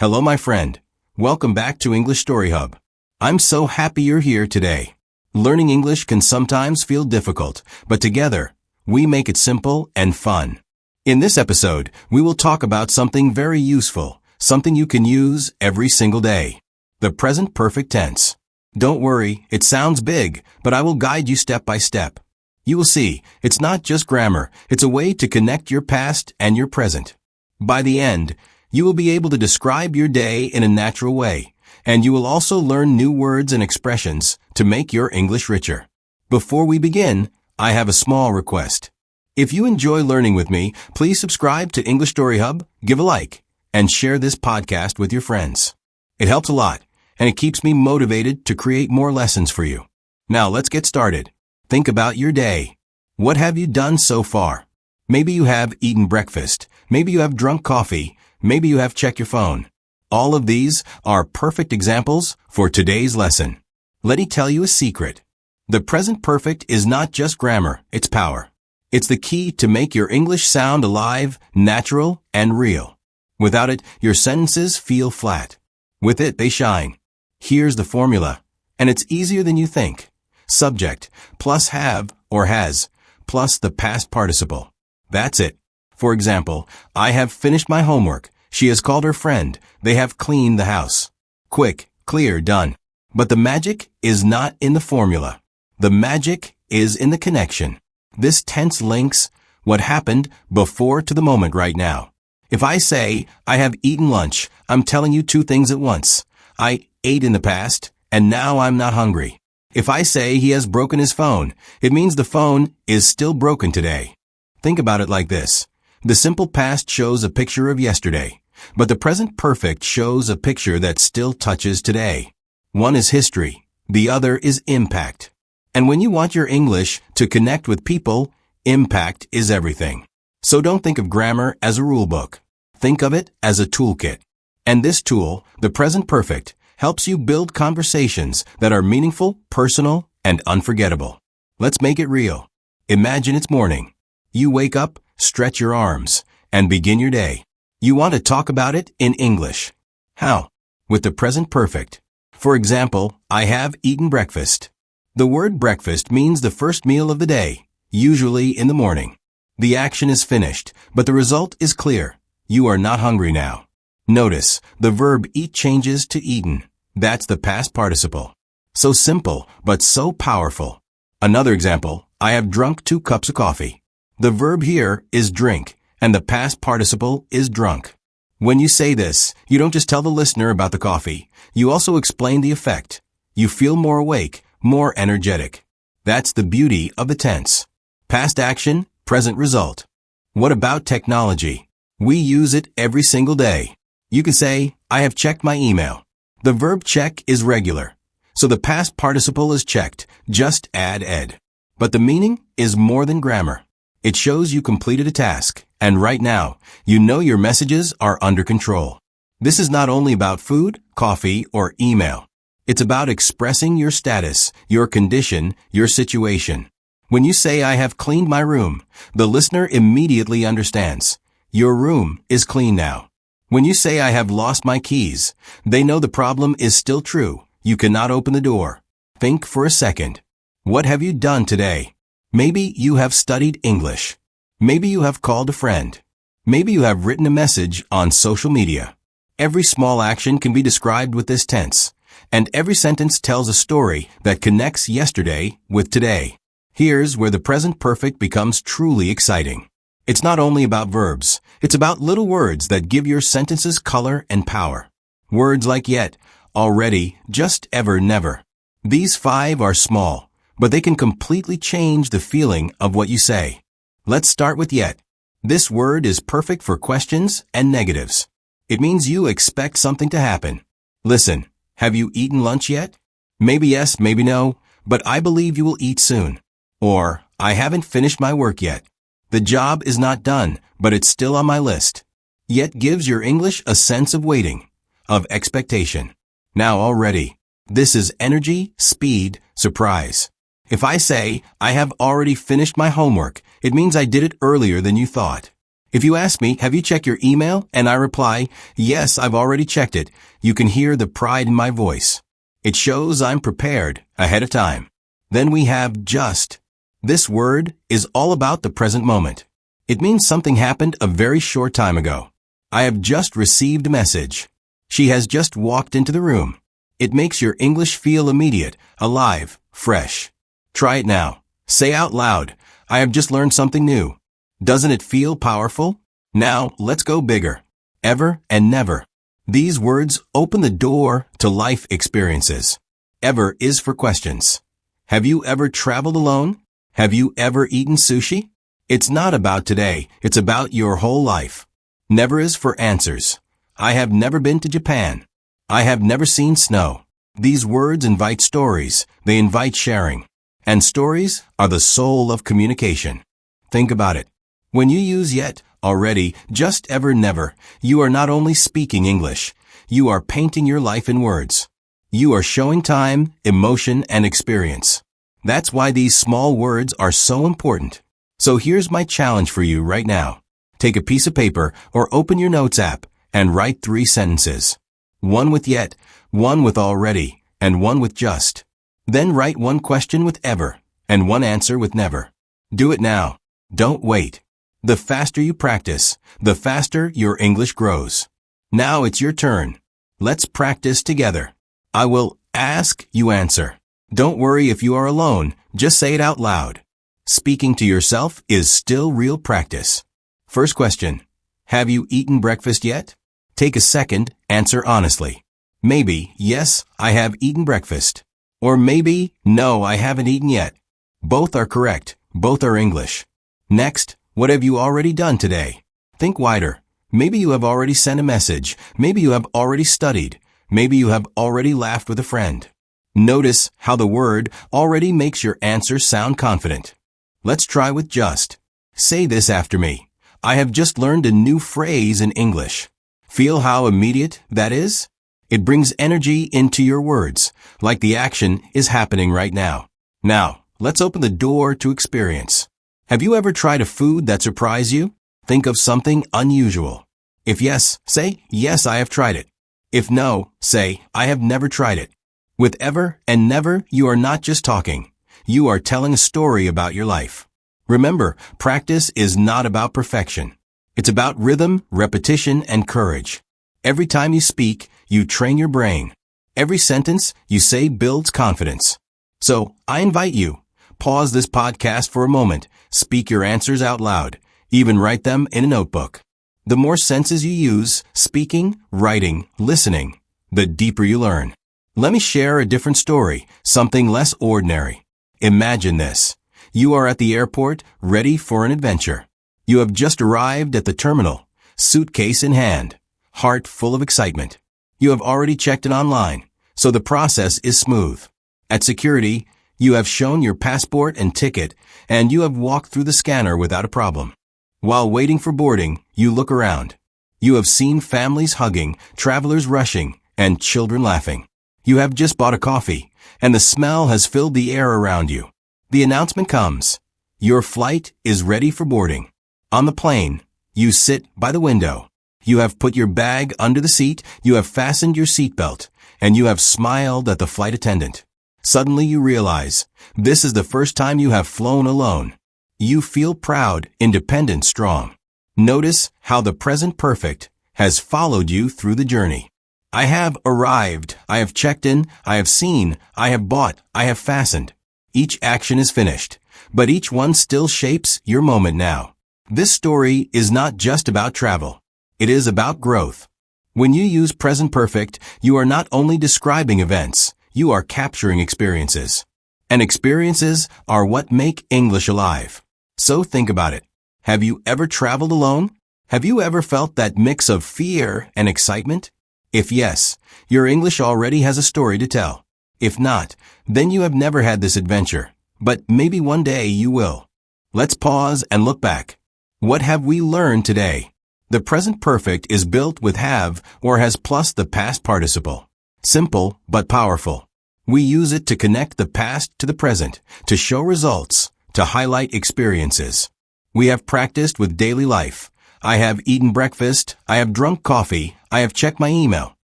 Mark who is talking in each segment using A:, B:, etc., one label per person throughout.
A: Hello, my friend. Welcome back to English Story Hub. I'm so happy you're here today. Learning English can sometimes feel difficult, but together, we make it simple and fun. In this episode, we will talk about something very useful, something you can use every single day. The present perfect tense. Don't worry, it sounds big, but I will guide you step by step. You will see, it's not just grammar, it's a way to connect your past and your present. By the end, you will be able to describe your day in a natural way, and you will also learn new words and expressions to make your English richer. Before we begin, I have a small request. If you enjoy learning with me, please subscribe to English Story Hub, give a like, and share this podcast with your friends. It helps a lot, and it keeps me motivated to create more lessons for you. Now let's get started. Think about your day. What have you done so far? Maybe you have eaten breakfast. Maybe you have drunk coffee. Maybe you have checked your phone. All of these are perfect examples for today's lesson. Let me tell you a secret. The present perfect is not just grammar, it's power. It's the key to make your English sound alive, natural, and real. Without it, your sentences feel flat. With it, they shine. Here's the formula, and it's easier than you think. Subject plus have or has plus the past participle. That's it. For example, I have finished my homework. She has called her friend. They have cleaned the house. Quick, clear, done. But the magic is not in the formula. The magic is in the connection. This tense links what happened before to the moment right now. If I say, I have eaten lunch, I'm telling you two things at once. I ate in the past, and now I'm not hungry. If I say he has broken his phone, it means the phone is still broken today. Think about it like this. The simple past shows a picture of yesterday, but the present perfect shows a picture that still touches today. One is history, the other is impact. And when you want your English to connect with people, impact is everything. So don't think of grammar as a rule book. Think of it as a toolkit. And this tool, the present perfect, helps you build conversations that are meaningful, personal, and unforgettable. Let's make it real. Imagine it's morning. You wake up, stretch your arms, and begin your day. You want to talk about it in English. How? With the present perfect. For example, I have eaten breakfast. The word breakfast means the first meal of the day, usually in the morning. The action is finished, but the result is clear. You are not hungry now. Notice, the verb eat changes to eaten. That's the past participle. So simple, but so powerful. Another example, I have drunk 2 cups of coffee. The verb here is drink, and the past participle is drunk. When you say this, you don't just tell the listener about the coffee. You also explain the effect. You feel more awake, more energetic. That's the beauty of the tense. Past action, present result. What about technology? We use it every single day. You can say, I have checked my email. The verb check is regular, so the past participle is checked. Just add ed. But the meaning is more than grammar. It shows you completed a task, and right now, you know your messages are under control. This is not only about food, coffee, or email. It's about expressing your status, your condition, your situation. When you say, I have cleaned my room, the listener immediately understands. Your room is clean now. When you say, I have lost my keys, they know the problem is still true. You cannot open the door. Think for a second. What have you done today? Maybe you have studied English. Maybe you have called a friend. Maybe you have written a message on social media. Every small action can be described with this tense, and every sentence tells a story that connects yesterday with today. Here's where the present perfect becomes truly exciting. It's not only about verbs, it's about little words that give your sentences color and power. Words like yet, already, just, ever, never. These 5 are small, but they can completely change the feeling of what you say. Let's start with yet. This word is perfect for questions and negatives. It means you expect something to happen. Listen, have you eaten lunch yet? Maybe yes, maybe no, but I believe you will eat soon. Or, I haven't finished my work yet. The job is not done, but it's still on my list. Yet gives your English a sense of waiting, of expectation. Now already. This is energy, speed, surprise. If I say, I have already finished my homework, it means I did it earlier than you thought. If you ask me, have you checked your email? And I reply, yes, I've already checked it. You can hear the pride in my voice. It shows I'm prepared ahead of time. Then we have just. This word is all about the present moment. It means something happened a very short time ago. I have just received a message. She has just walked into the room. It makes your English feel immediate, alive, fresh. Try it now. Say out loud, I have just learned something new. Doesn't it feel powerful? Now, let's go bigger. Ever and never. These words open the door to life experiences. Ever is for questions. Have you ever traveled alone? Have you ever eaten sushi? It's not about today, it's about your whole life. Never is for answers. I have never been to Japan. I have never seen snow. These words invite stories. They invite sharing. And stories are the soul of communication. Think about it. When you use yet, already, just, ever, never, you are not only speaking English, you are painting your life in words. You are showing time, emotion, and experience. That's why these small words are so important. So here's my challenge for you right now. Take a piece of paper or open your notes app and write 3 sentences. One with yet, one with already, and one with just. Then write 1 question with ever, and 1 answer with never. Do it now. Don't wait. The faster you practice, the faster your English grows. Now it's your turn. Let's practice together. I will ask, you answer. Don't worry if you are alone, just say it out loud. Speaking to yourself is still real practice. First question. Have you eaten breakfast yet? Take a second, answer honestly. Maybe, yes, I have eaten breakfast. Or maybe, no, I haven't eaten yet. Both are correct. Both are English. Next, what have you already done today? Think wider. Maybe you have already sent a message. Maybe you have already studied. Maybe you have already laughed with a friend. Notice how the word already makes your answer sound confident. Let's try with just. Say this after me. I have just learned a new phrase in English. Feel how immediate that is? It brings energy into your words, like the action is happening right now. Now, let's open the door to experience. Have you ever tried a food that surprised you? Think of something unusual. If yes, say, yes, I have tried it. If no, say, I have never tried it. With ever and never, you are not just talking. You are telling a story about your life. Remember, practice is not about perfection. It's about rhythm, repetition, and courage. Every time you speak, you train your brain. Every sentence you say builds confidence. So, I invite you. Pause this podcast for a moment. Speak your answers out loud. Even write them in a notebook. The more senses you use, speaking, writing, listening, the deeper you learn. Let me share a different story, something less ordinary. Imagine this. You are at the airport, ready for an adventure. You have just arrived at the terminal, suitcase in hand, heart full of excitement. You have already checked it online, so the process is smooth. At security, you have shown your passport and ticket, and you have walked through the scanner without a problem. While waiting for boarding, you look around. You have seen families hugging, travelers rushing, and children laughing. You have just bought a coffee, and the smell has filled the air around you. The announcement comes. Your flight is ready for boarding. On the plane, you sit by the window. You have put your bag under the seat, you have fastened your seatbelt, and you have smiled at the flight attendant. Suddenly you realize, this is the first time you have flown alone. You feel proud, independent, strong. Notice how the present perfect has followed you through the journey. I have arrived, I have checked in, I have seen, I have bought, I have fastened. Each action is finished, but each one still shapes your moment now. This story is not just about travel. It is about growth. When you use present perfect, you are not only describing events, you are capturing experiences. And experiences are what make English alive. So think about it. Have you ever traveled alone? Have you ever felt that mix of fear and excitement? If yes, your English already has a story to tell. If not, then you have never had this adventure. But maybe one day you will. Let's pause and look back. What have we learned today? The present perfect is built with have or has plus the past participle. Simple but powerful. We use it to connect the past to the present, to show results, to highlight experiences. We have practiced with daily life. I have eaten breakfast, I have drunk coffee, I have checked my email.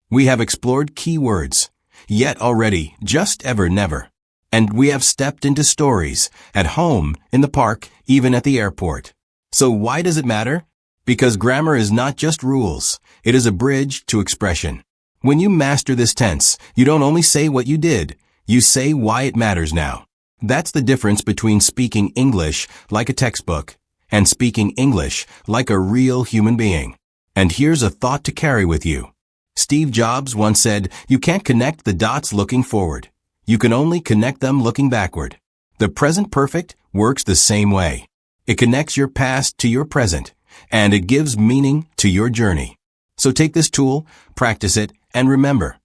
A: We have explored key words. Yet already, just ever never. And we have stepped into stories, at home, in the park, even at the airport. So why does it matter? Because grammar is not just rules, it is a bridge to expression. When you master this tense, you don't only say what you did, you say why it matters now. That's the difference between speaking English like a textbook and speaking English like a real human being. And here's a thought to carry with you. Steve Jobs once said, "You can't connect the dots looking forward. You can only connect them looking backward." The present perfect works the same way. It connects your past to your present, and it gives meaning to your journey. So take this tool, practice it, and remember,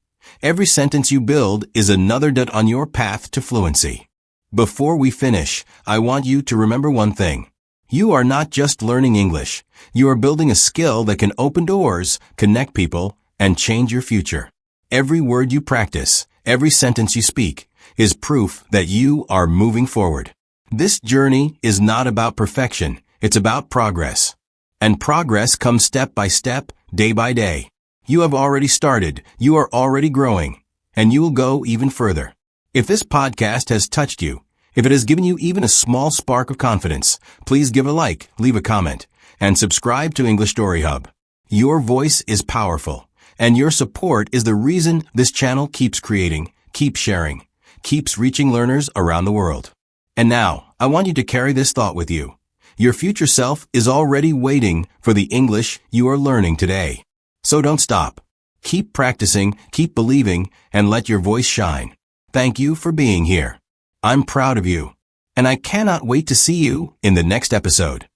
A: every sentence you build is another dot on your path to fluency. Before we finish, I want you to remember one thing. You are not just learning English. You are building a skill that can open doors, connect people, and change your future. Every word you practice, every sentence you speak, is proof that you are moving forward. This journey is not about perfection, it's about progress. And progress comes step by step, day by day. You have already started, you are already growing, and you will go even further. If this podcast has touched you, if it has given you even a small spark of confidence, please give a like, leave a comment, and subscribe to English Story Hub. Your voice is powerful. And your support is the reason this channel keeps creating, keeps sharing, keeps reaching learners around the world. And now, I want you to carry this thought with you. Your future self is already waiting for the English you are learning today. So don't stop. Keep practicing, keep believing, and let your voice shine. Thank you for being here. I'm proud of you. And I cannot wait to see you in the next episode.